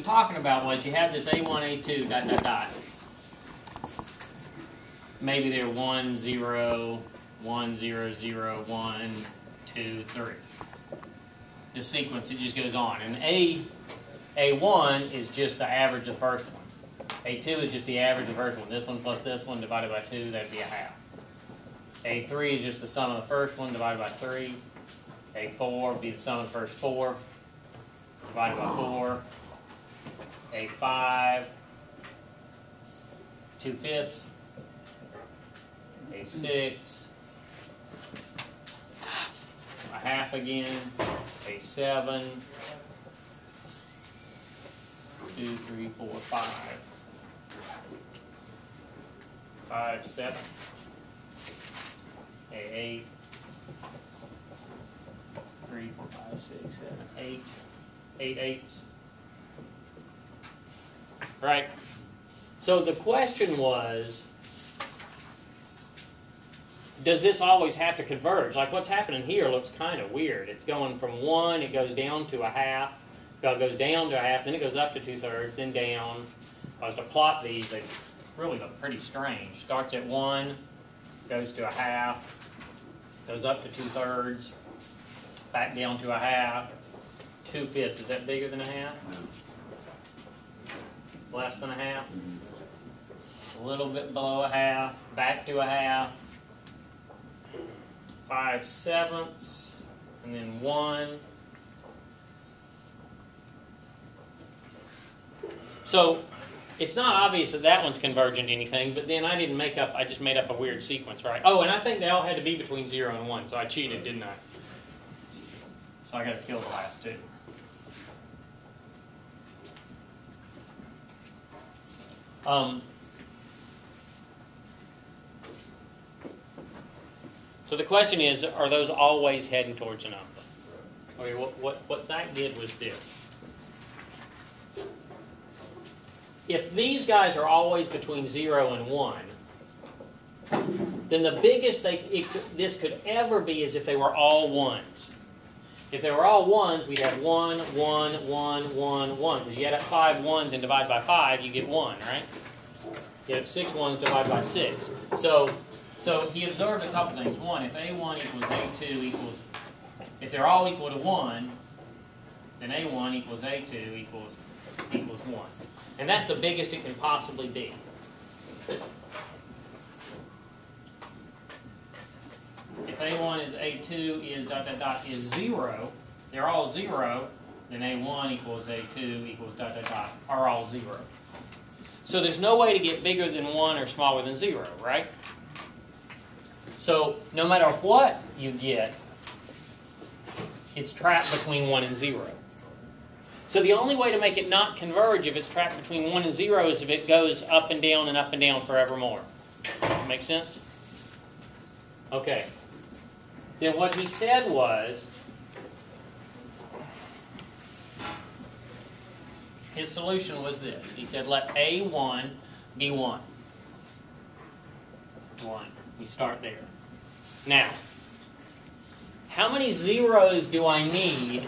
talking about was you have this A1, A2, dot, dot, dot. Maybe they're 1, 0, 1, 0, 0, 1, 2, 3. The sequence, it just goes on. And A1 is just the average of the first one. A2 is just the average of the first one. This one plus this one divided by 2, that'd be a half. A3 is just the sum of the first one divided by 3. A4 would be the sum of the first 4 divided by 4. A5, 2/5. A6, a half again. A7, 2, 3, 4, 5. 5, 7. A8, 3, 4, 5, 6, 7, 8. 8 eighths. Right? So the question was, does this always have to converge? Like what's happening here looks kind of weird. It's going from 1, it goes down to a half, it goes down to a half, then it goes up to 2/3, then down. If I was to plot these, they really look pretty strange. Starts at 1, goes to a half, goes up to 2/3, back down to a half, 2/5. Is that bigger than a half? Less than a half? A little bit below a half, back to a half, 5/7, and then 1. So it's not obvious that that one's convergent to anything, but then I just made up a weird sequence, right? Oh, and I think they all had to be between 0 and 1, so I cheated, didn't I? So I got to kill the last two. So the question is, are those always heading towards a number? Okay, what Zach did was this. If these guys are always between 0 and 1, then the biggest this could ever be is if they were all 1s. If they were all 1s, we'd have 1, 1, 1, 1, 1. Because you add up 5 1s and divide by 5, you get 1, right? You have 6 1s divided by 6. So he observed a couple things. One, if A1 equals A2 equals, if they're all equal to 1, then A1 equals A2 equals 1. And that's the biggest it can possibly be. If A1 is A2 is dot dot dot is 0, they're all 0, then A1 equals A2 equals dot dot dot are all 0. So there's no way to get bigger than 1 or smaller than 0, right? So no matter what you get, it's trapped between 1 and 0. So the only way to make it not converge if it's trapped between 1 and 0 is if it goes up and down forevermore. Make sense? Okay. Then what he said was, his solution was this. He said let A1 be 1. 1. We start there. Now, how many zeros do I need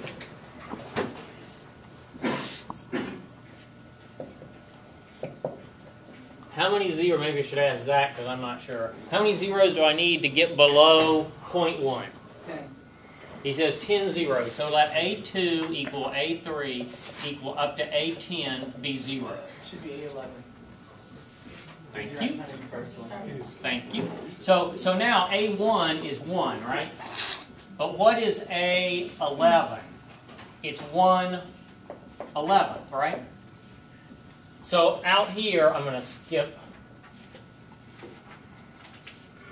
maybe I should ask Zach because I'm not sure. How many zeros do I need to get below 0.1? 10. He says 10 zeros. So let A2 equal A3 equal up to A10 be 0. Should be A11. Thank you. Thank you. So now A1 is 1, right? But what is A11? It's 1/11th, right? So out here, I'm going to skip.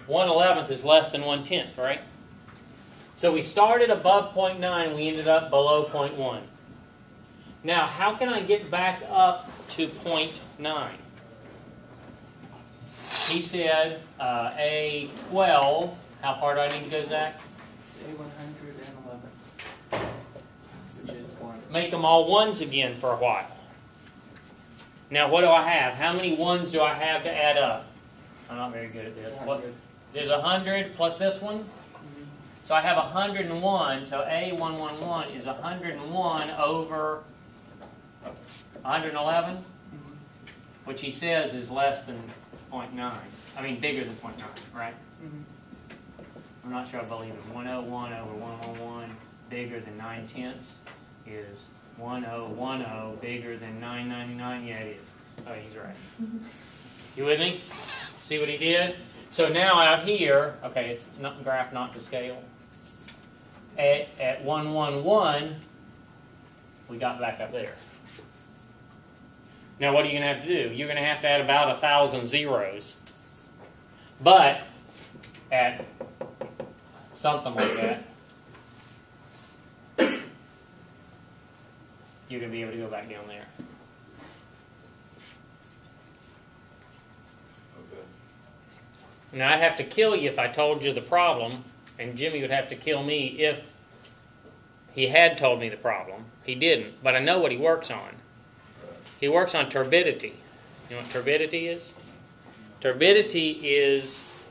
1/11th is less than 1/10th, right? So we started above 0.9, we ended up below 0.1. Now, how can I get back up to 0.9? He said A12, how far do I need to go, Zach? A111, which is 1. Make them all 1s again for a while. Now, what do I have? How many 1s do I have to add up? I'm not very good at this. There's 100 plus this one. So I have 101. So A111 is 101 over 111, which he says is less than 0.9. I mean, bigger than 0.9, right? I'm not sure I believe it. 101 over 111 bigger than 9/10 is 1010 bigger than 999. Yeah, it is. Oh, he's right. You with me? See what he did? So now out here, okay, it's not graph, not to scale. At 111, we got back up there. Now what are you going to have to do? You're going to have to add about 1,000 zeros. But at something like that, you're going to be able to go back down there. Now I'd have to kill you if I told you the problem, and Jimmy would have to kill me if he had told me the problem. He didn't, but I know what he works on. He works on turbidity. You know what turbidity is? Turbidity is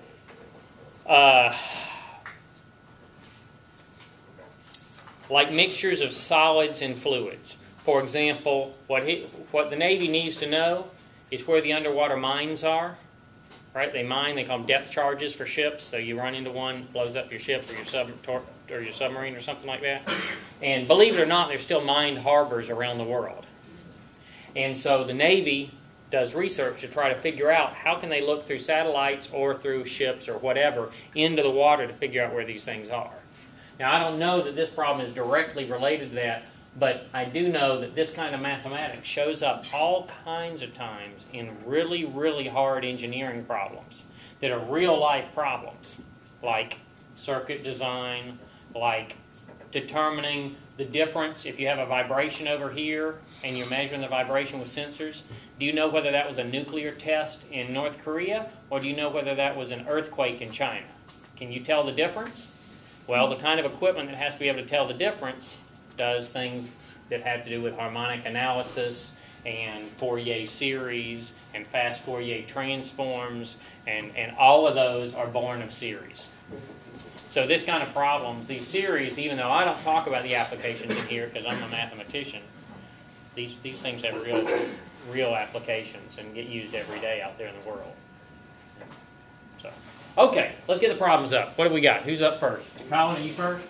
like mixtures of solids and fluids. For example, what the Navy needs to know is where the underwater mines are. Right? They mine. They call them depth charges for ships. So you run into one, blows up your ship or your submarine or something like that. And believe it or not, there's still mined harbors around the world. And so the Navy does research to try to figure out how can they look through satellites or through ships or whatever into the water to figure out where these things are. Now, I don't know that this problem is directly related to that, but I do know that this kind of mathematics shows up all kinds of times in really, really hard engineering problems that are real-life problems, like circuit design, like determining the difference if you have a vibration over here and you're measuring the vibration with sensors. Do you know whether that was a nuclear test in North Korea, or do you know whether that was an earthquake in China? Can you tell the difference? Well, the kind of equipment that has to be able to tell the difference does things that have to do with harmonic analysis and Fourier series and fast Fourier transforms, and all of those are born of series. So this kind of problems, these series, even though I don't talk about the applications in here because I'm a mathematician, these things have real applications and get used every day out there in the world. So, okay, let's get the problems up. What do we got? Who's up first? Colin, are you first?